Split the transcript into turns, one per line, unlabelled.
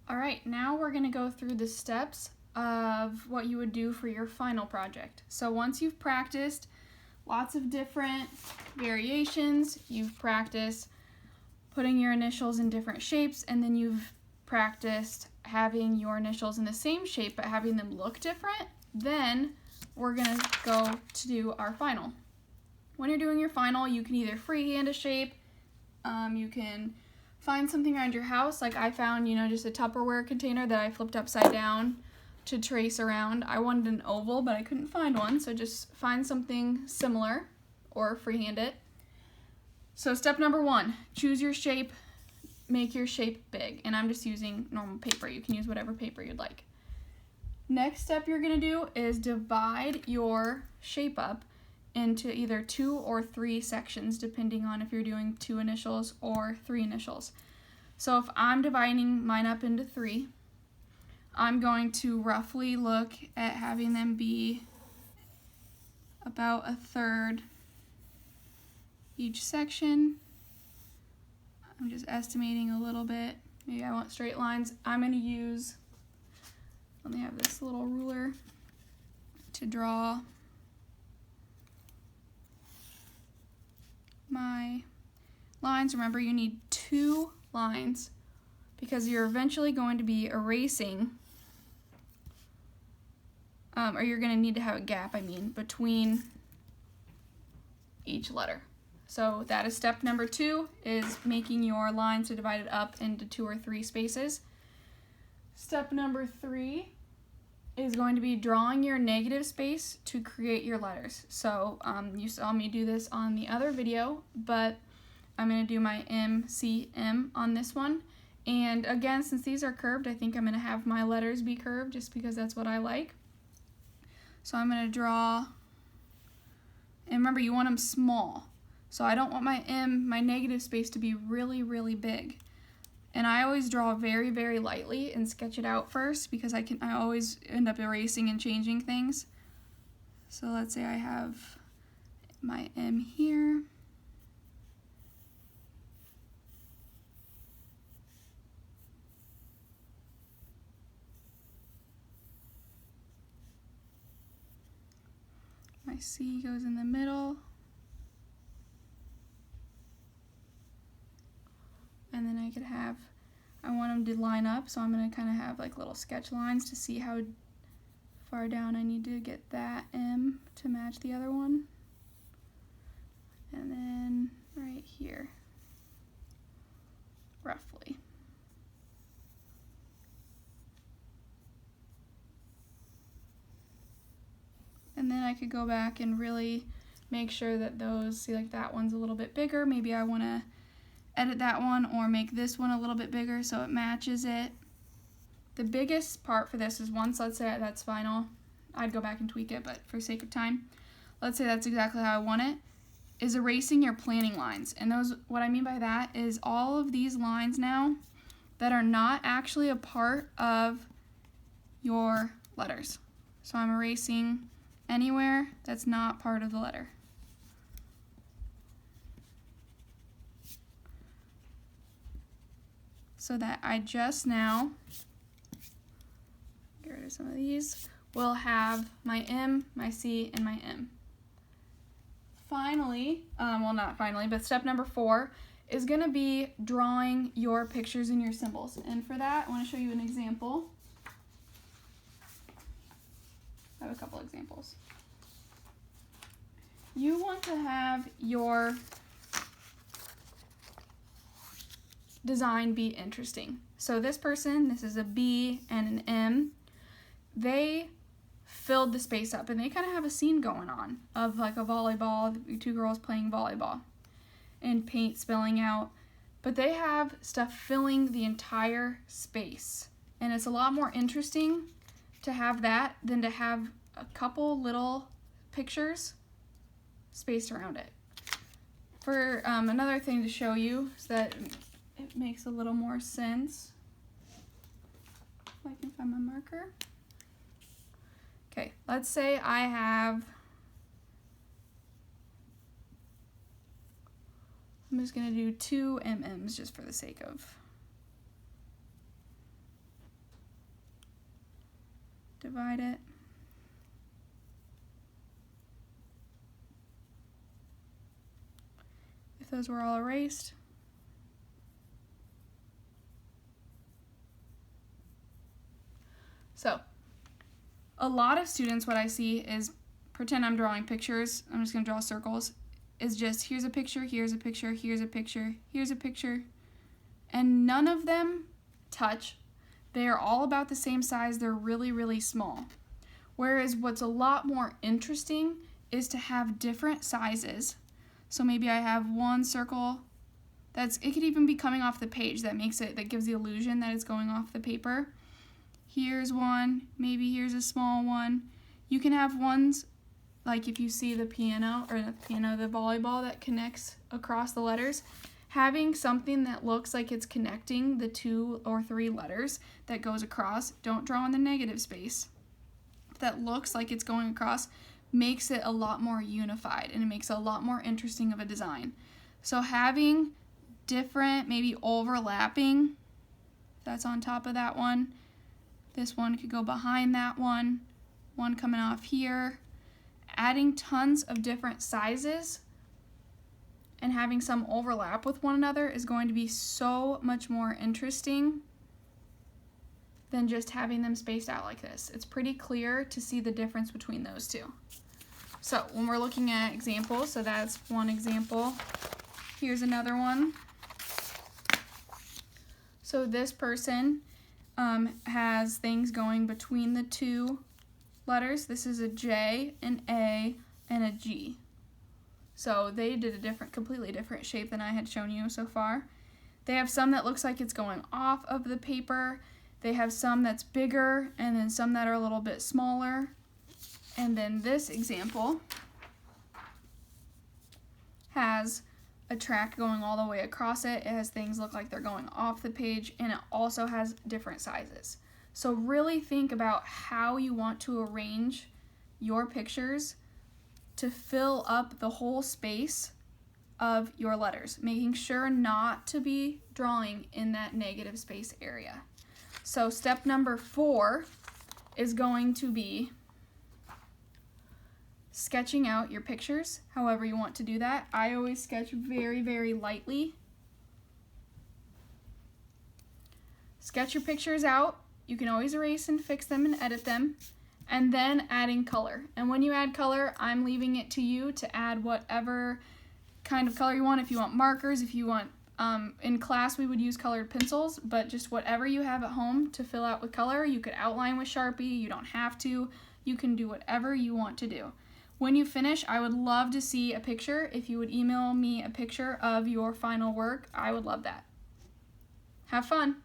All right, now we're gonna go through the steps of what you would do for your final project. So once you've practiced lots of different variations, you've practiced putting your initials in different shapes, and then you've practiced having your initials in the same shape but having them look different, then we're gonna go to do our final. When you're doing your final, you can either freehand a shape, you can find something around your house, like I found, just a Tupperware container that I flipped upside down to trace around. I wanted an oval, but I couldn't find one, so just find something similar or freehand it. So step number 1, choose your shape, make your shape big, and I'm just using normal paper. You can use whatever paper you'd like. Next step you're gonna do is divide your shape up into either 2 or 3 sections, depending on if you're doing 2 initials or 3 initials. So if I'm dividing mine up into 3, I'm going to roughly look at having them be about 1/3 each section. I'm just estimating a little bit. Maybe I want straight lines. I'm going to use, let me have this little ruler to draw my lines. Remember, you need 2 lines because you're eventually going to be erasing, or you're going to need to have a gap, between each letter. So that is step number 2, is making your lines to divide it up into 2 or 3 spaces. Step number 3 is going to be drawing your negative space to create your letters. So you saw me do this on the other video, but I'm going to do my MCM on this one. And again, since these are curved, I think I'm going to have my letters be curved just because that's what I like. So I'm going to draw, and remember, you want them small. So I don't want my negative space to be really, really big. And I always draw very, very lightly and sketch it out first because I always end up erasing and changing things. So let's say I have my M here. My C goes in the middle. And then I want them to line up, so I'm going to kind of have like little sketch lines to see how far down I need to get that M to match the other one. And then right here, roughly. And then I could go back and really make sure that those, see, like that one's a little bit bigger. Maybe I want to edit that one or make this one a little bit bigger so it matches it. The biggest part for this is, once, let's say that's final, I'd go back and tweak it, but for sake of time, let's say that's exactly how I want it, is erasing your planning lines. And those, what I mean by that is all of these lines now that are not actually a part of your letters. So I'm erasing anywhere that's not part of the letter. So that I just now, get rid of some of these, will have my M, my C, and my M. Finally, well, not finally, but step number 4 is going to be drawing your pictures and your symbols. And for that, I want to show you an example. I have a couple examples. You want to have your design be interesting. So this person, this is a B and an M, they filled the space up, and they kind of have a scene going on of like a volleyball, 2 girls playing volleyball and paint spilling out, but they have stuff filling the entire space, and it's a lot more interesting to have that than to have a couple little pictures spaced around it. For another thing to show you so that it makes a little more sense, if I can find my marker. Okay, let's say I have, I'm just going to do 2 MMs just for the sake of, divide it. If those were all erased. So, a lot of students, what I see is, pretend I'm drawing pictures, I'm just going to draw circles, is just here's a picture, here's a picture, here's a picture, here's a picture, and none of them touch. They are all about the same size, they're really, really small. Whereas what's a lot more interesting is to have different sizes. So maybe I have one circle it could even be coming off the page, that gives the illusion that it's going off the paper. Here's one, maybe here's a small one. You can have ones, like if you see the piano, or the volleyball that connects across the letters, having something that looks like it's connecting the 2 or 3 letters that goes across, don't draw in the negative space, that looks like it's going across, makes it a lot more unified, and it makes it a lot more interesting of a design. So having different, maybe overlapping, if that's on top of that one, this one could go behind that one coming off here. Adding tons of different sizes and having some overlap with one another is going to be so much more interesting than just having them spaced out like this. It's pretty clear to see the difference between those two. So when we're looking at examples, so that's one example. Here's another one. So this person has things going between the 2 letters. This is a J, an A, and a G. So they did a completely different shape than I had shown you so far. They have some that looks like it's going off of the paper. They have some that's bigger, and then some that are a little bit smaller. And then this example has a track going all the way across it. It has things look like they're going off the page, and it also has different sizes. So really think about how you want to arrange your pictures to fill up the whole space of your letters, making sure not to be drawing in that negative space area. So step number 4 is going to be sketching out your pictures however you want to do that. I always sketch very, very lightly. Sketch your pictures out. You can always erase and fix them and edit them, and then adding color. And when you add color, I'm leaving it to you to add whatever kind of color you want. If you want markers, if you want, in class we would use colored pencils, but just whatever you have at home to fill out with color. You could outline with Sharpie, you don't have to. You can do whatever you want to do. When you finish, I would love to see a picture. If you would email me a picture of your final work, I would love that. Have fun.